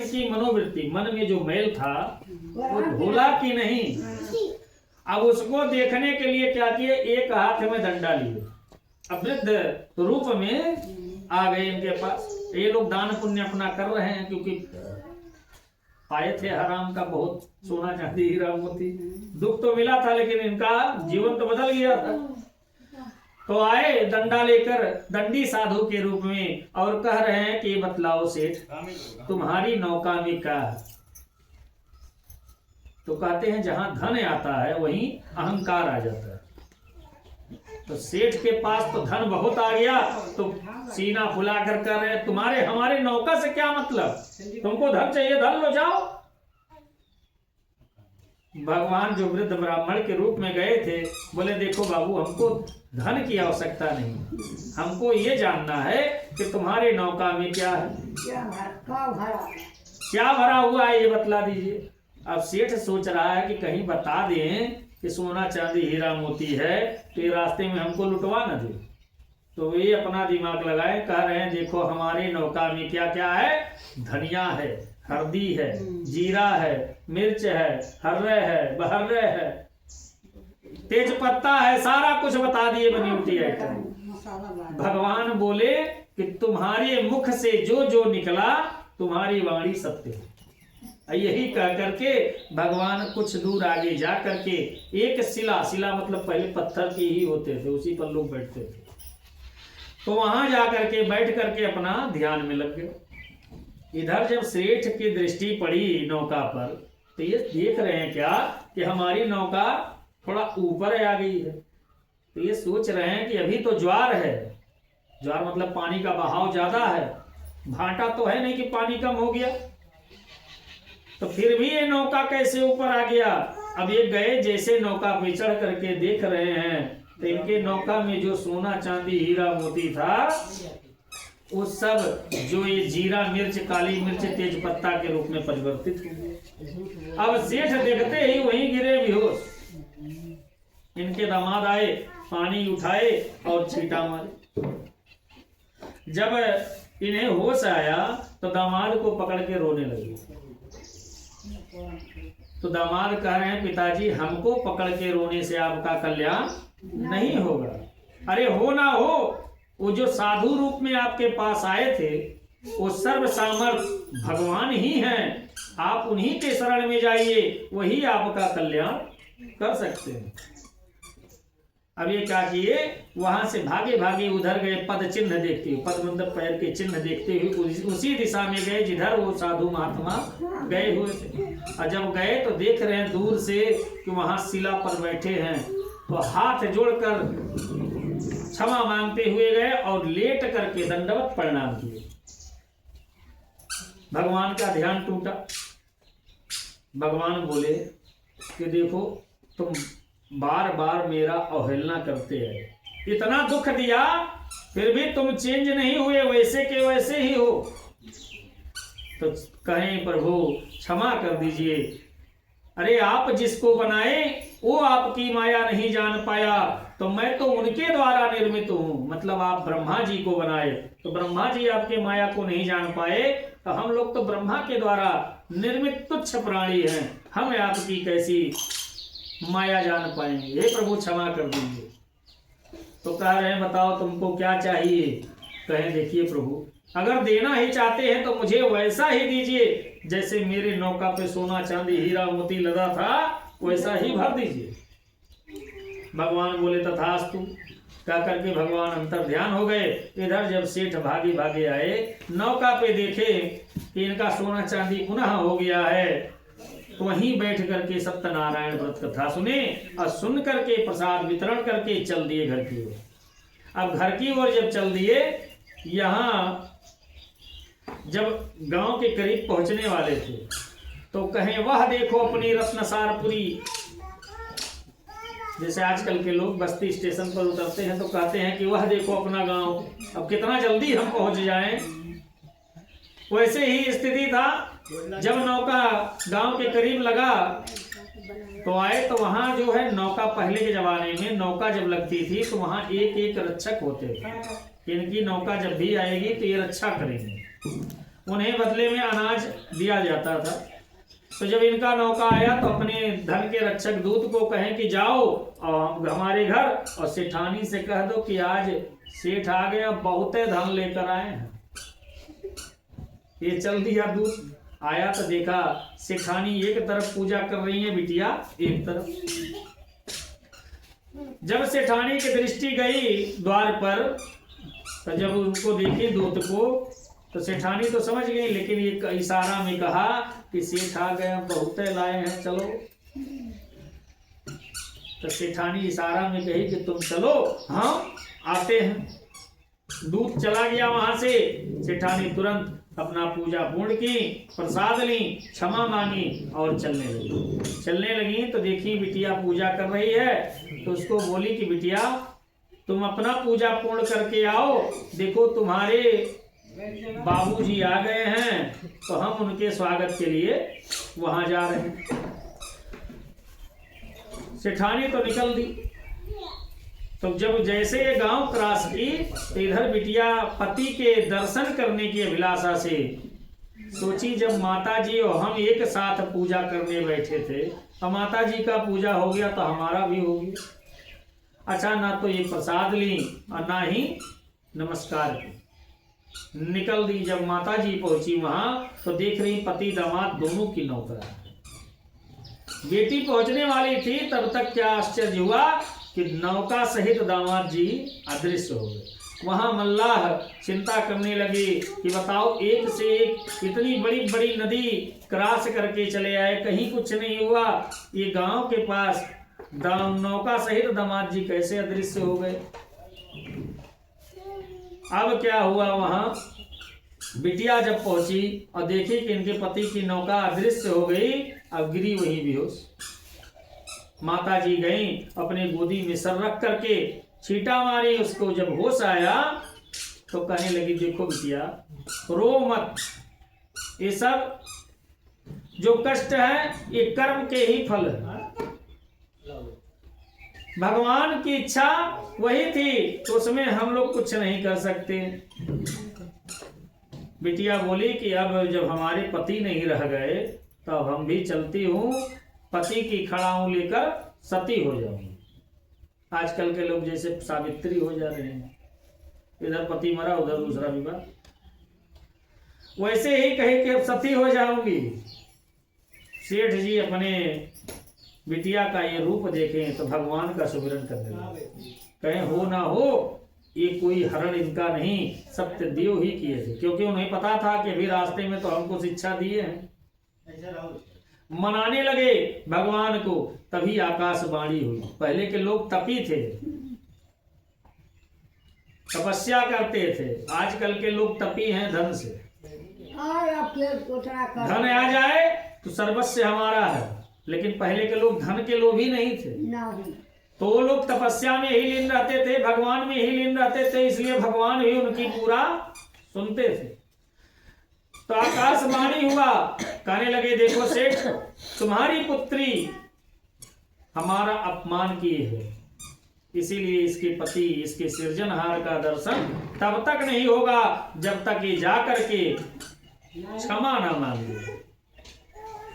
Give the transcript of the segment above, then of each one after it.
की मनोवृत्ति, मन में जो मैल था वो धोला कि नहीं। अब उसको देखने के लिए क्या किए, एक हाथ में डंडा लिए, वृद्ध रूप में आ गए इनके पास। ये लोग दान पुण्य अपना कर रहे हैं, क्योंकि पाए थे हराम का बहुत सोना चांदी हीरा मोती, दुख तो मिला था लेकिन इनका जीवन तो बदल गया था। तो आए डंडा लेकर दंडी साधु के रूप में और कह रहे हैं कि बतलाओ सेठ, तुम्हारी नौका में क्या है। तो कहते हैं जहां धन आता है वहीं अहंकार आ जाता है। तो सेठ के पास तो धन बहुत आ गया, तो सीना फुला कर कह रहे हैं तुम्हारे हमारे नौका से क्या मतलब, तुमको धन चाहिए धन लो जाओ। भगवान जो वृद्ध ब्राह्मण के रूप में गए थे बोले देखो बाबू, हमको धन की आवश्यकता नहीं, हमको ये जानना है कि तुम्हारे नौका में क्या है, क्या भरा हुआ है ये बतला दीजिए। अब सेठ सोच रहा है कि कहीं बता दें कि सोना चांदी हीरा मोती है तो ये रास्ते में हमको लुटवा न दे। तो ये अपना दिमाग लगाए, कह रहे हैं देखो हमारे नौका में क्या क्या है, धनिया है, हल्दी है, जीरा है, मिर्च है, हर्रे है, बहर्रे है, तेज पत्ता है, सारा कुछ बता दिए बनी उठी आइटम। भगवान बोले कि तुम्हारे मुख से जो जो निकला तुम्हारी वाणी सत्य है। यही कह करके भगवान कुछ दूर आगे जा करके एक शिला मतलब पहले पत्थर के ही होते थे, उसी पर लोग बैठते थे, तो वहां जा करके बैठ करके अपना ध्यान में लग गए। इधर जब सेठ की दृष्टि पड़ी नौका पर तो ये देख रहे हैं क्या कि हमारी नौका थोड़ा ऊपर आ गई है। तो ये सोच रहे हैं कि अभी तो ज्वार है, ज्वार मतलब पानी का बहाव ज्यादा है, भाटा तो है नहीं कि पानी कम हो गया, तो फिर भी ये नौका कैसे ऊपर आ गया। अब ये गए जैसे नौका पे चढ़ करके देख रहे हैं तो इनके नौका में जो सोना चांदी हीरा मोती था वो सब जो ये जीरा मिर्च काली मिर्च तेज पत्ता के रूप में परिवर्तित हो गए। अब सेठ देखते ही वहीं गिरे बेहोश। इनके दामाद आए, पानी उठाए और छींटा मारे। जब इन्हें होश आया तो दामाद को पकड़ के रोने लगे। तो दामाद कह रहे हैं पिताजी हमको पकड़ के रोने से आपका कल्याण नहीं होगा। अरे हो ना हो, वो जो साधु रूप में आपके पास आए थे वो सर्व सामर्थ भगवान ही हैं, आप उन्हीं के शरण में जाइए, वही आपका कल्याण कर सकते हैं। अब ये क्या किए, वहां से भागे भागे उधर गए, पद चिन्ह देखते हुए, पद मतलब पैर के चिन्ह देखते हुए उसी दिशा में गए जिधर वो साधु महात्मा गए हुए थे। और जब गए तो देख रहे हैं दूर से कि वहां शिला पर बैठे हैं, तो हाथ जोड़कर क्षमा मांगते हुए गए और लेट करके दंडवत प्रणाम किए। भगवान का ध्यान टूटा। भगवान बोले कि देखो तुम बार बार मेरा अवहेलना करते हैं, इतना दुख दिया फिर भी तुम चेंज नहीं हुए, वैसे के वैसे ही हो। तो कहें प्रभु क्षमा कर दीजिए, अरे आप जिसको बनाए वो आपकी माया नहीं जान पाया, तो मैं तो उनके द्वारा निर्मित हूं। मतलब आप ब्रह्मा जी को बनाए तो ब्रह्मा जी आपके माया को नहीं जान पाए, तो हम लोग तो ब्रह्मा के द्वारा निर्मित तुच्छ प्राणी हैं, हम आपकी कैसी माया जान पाएंगे, हे प्रभु क्षमा कर दीजिए। तो कह रहे हैं बताओ तुमको क्या चाहिए। कहें देखिए प्रभु अगर देना ही चाहते हैं तो मुझे वैसा ही दीजिए जैसे मेरे नौका पे सोना चांदी हीरा मोती लदा था, वैसा ही भर दीजिए। भगवान बोले तथास्तु। क्या करके भगवान अंतर ध्यान हो गए। इधर जब सेठ भागे भागे आए, नौका पे देखे कि इनका सोना चांदी पुनः हो गया है, तो वहीं बैठ करके सत्यनारायण व्रत कथा सुने और सुन करके प्रसाद वितरण करके चल दिए घर की ओर। अब घर की ओर जब चल दिए, यहाँ जब गांव के करीब पहुंचने वाले थे तो कहें वह देखो अपनी रत्नसारपुरी। जैसे आजकल के लोग बस्ती स्टेशन पर उतरते हैं तो कहते हैं कि वह देखो अपना गांव, अब कितना जल्दी हम पहुंच जाएं। वैसे ही स्थिति था। जब नौका गांव के करीब लगा तो आए, तो वहां जो है नौका, पहले के जमाने में नौका जब लगती थी तो वहां एक एक रक्षक होते थे। इनकी नौका जब भी आएगी तो ये रक्षा करेंगे। उन्हें बदले में अनाज दिया जाता था। तो जब इनका नौका आया तो अपने धन के रक्षक दूत को कहें कि जाओ और हमारे घर और सेठानी से कह दो कि आज सेठ आ गए, बहुत धन लेकर आए हैं। ये चल दिया दूत। आया तो देखा सेठानी एक तरफ पूजा कर रही है, बिटिया एक तरफ। जब सेठानी की दृष्टि गई द्वार पर, तो जब उनको देखी दूत को, तो सेठानी तो समझ गई, लेकिन ये इशारा में कहा कि सेठ आ गए, बहुत लाए हैं, चलो। तो सेठानी इशारा में कही कि तुम चलो, हम आते हैं। दूत चला गया वहां से। सेठानी तुरंत अपना पूजा पूर्ण की, प्रसाद ली, क्षमा मांगी और चलने लगी। तो देखी बिटिया पूजा कर रही है, तो उसको बोली कि बिटिया तुम अपना पूजा पूर्ण करके आओ, देखो तुम्हारे बाबूजी आ गए हैं, तो हम उनके स्वागत के लिए वहां जा रहे हैं। सेठानी तो निकल दी। तो जब जैसे ये गांव क्रॉस की, तो इधर बिटिया पति के दर्शन करने की अभिलाषा से सोची, जब माता जी और हम एक साथ पूजा करने बैठे थे, और माता जी का पूजा हो गया तो हमारा भी हो गया। अच्छा, ना तो ये प्रसाद ली और ना ही नमस्कार की, निकल दी। जब माता जी पहुंची वहां, तो देख रही पति दामाद दोनों की नौकरा। बेटी पहुंचने वाली थी, तब तक क्या आश्चर्य हुआ कि नौका सहित दामाद जी अदृश्य हो गए। वहां मल्लाह चिंता करने लगे कि बताओ, एक से एक इतनी बड़ी बड़ी नदी क्रॉस करके चले आए, कहीं कुछ नहीं हुआ। ये गांव के पास नौका सहित दामाद जी कैसे अदृश्य हो गए। अब क्या हुआ, वहां बिटिया जब पहुंची और देखी कि इनके पति की नौका अदृश्य हो गई, अब गिरी वहीं बेहोश। माता जी गई, अपने गोदी में सर रख करके छींटा मारी उसको। जब होश आया तो कहने लगी, देखो बिटिया रो मत, ये सब जो कष्ट है ये कर्म के ही फल है। भगवान की इच्छा वही थी, तो उसमें हम लोग कुछ नहीं कर सकते। बिटिया बोली कि अब जब हमारे पति नहीं रह गए, तो अब हम भी चलती हूँ, पति की खड़ाऊं लेकर सती हो जाऊंगी। आजकल के लोग जैसे सावित्री हो जा रहे हैं, इधर पति मरा उधर दूसरा विवाह, वैसे ही कहे कि अब सती हो जाऊंगी। सेठ जी अपने बिटिया का ये रूप देखें तो भगवान का सुमिरन करने लगे। कहें हो ना हो, ये कोई हरण इनका नहीं, सत्य देव ही किए थे, क्योंकि उन्हें पता था कि अभी रास्ते में तो हमको शिक्षा दिए हैं। मनाने लगे भगवान को, तभी आकाशवाणी हुई। पहले के लोग तपी थे, तपस्या करते थे, आजकल के लोग तपी हैं धन से। धन आ जाए तो सर्वस्व हमारा है, लेकिन पहले के लोग धन के लोभी नहीं थे, तो वो लोग तपस्या में ही लीन रहते थे, भगवान में ही लीन रहते थे, इसलिए भगवान भी उनकी पूरा सुनते थे। तो आकाशवाणी हुआ, कहने लगे देखो सेठ, तुम्हारी पुत्री हमारा अपमान किए है, इसीलिए इसके पति, इसके सृजनहार का दर्शन तब तक नहीं होगा जब तक ये जा करके क्षमा न मांगे।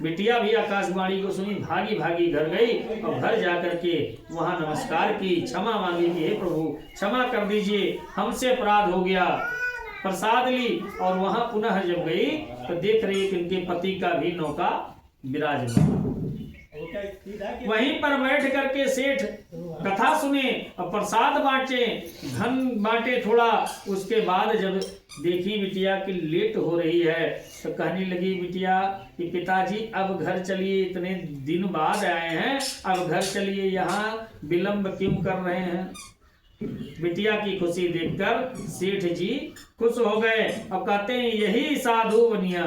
बिटिया भी आकाशवाणी को सुनी, भागी भागी घर गई और घर जाकर के वहां नमस्कार की, क्षमा मांगी कि हे प्रभु क्षमा कर दीजिए, हमसे अपराध हो गया। प्रसाद ली और वहां पुनः जब गई तो देख रही कि उनके पति का भी नौका विराजमान। वहीं पर बैठ करके सेठ कथा सुने और प्रसाद बांटे, धन बांटे थोड़ा। उसके बाद जब देखी बिटिया की लेट हो रही है, तो कहने लगी बिटिया कि पिताजी अब घर चलिए, इतने दिन बाद आए हैं, अब घर चलिए, यहाँ विलंब क्यों कर रहे हैं। बिटिया की खुशी देखकर सेठ जी खुश हो गए और कहते हैं यही साधु बनिया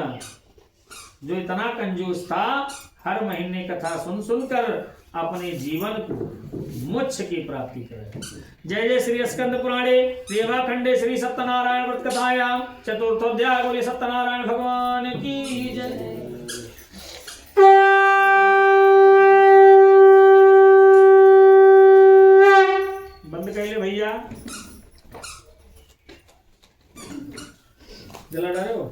जो इतना कंजूस था, हर महीने कथा सुन सुनकर अपने जीवन को मोक्ष की प्राप्ति करे। जय जय श्री स्कंद पुराणे रेवा खंडे श्री सत्यनारायण व्रत कथायाम चतुर्थोध्याय। बोले सत्यनारायण भगवान की जय। बंद कर ले भैया, जला डाले हो।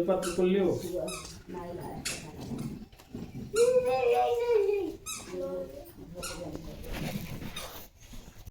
बेलपत्र को लियो। नहीं लाया।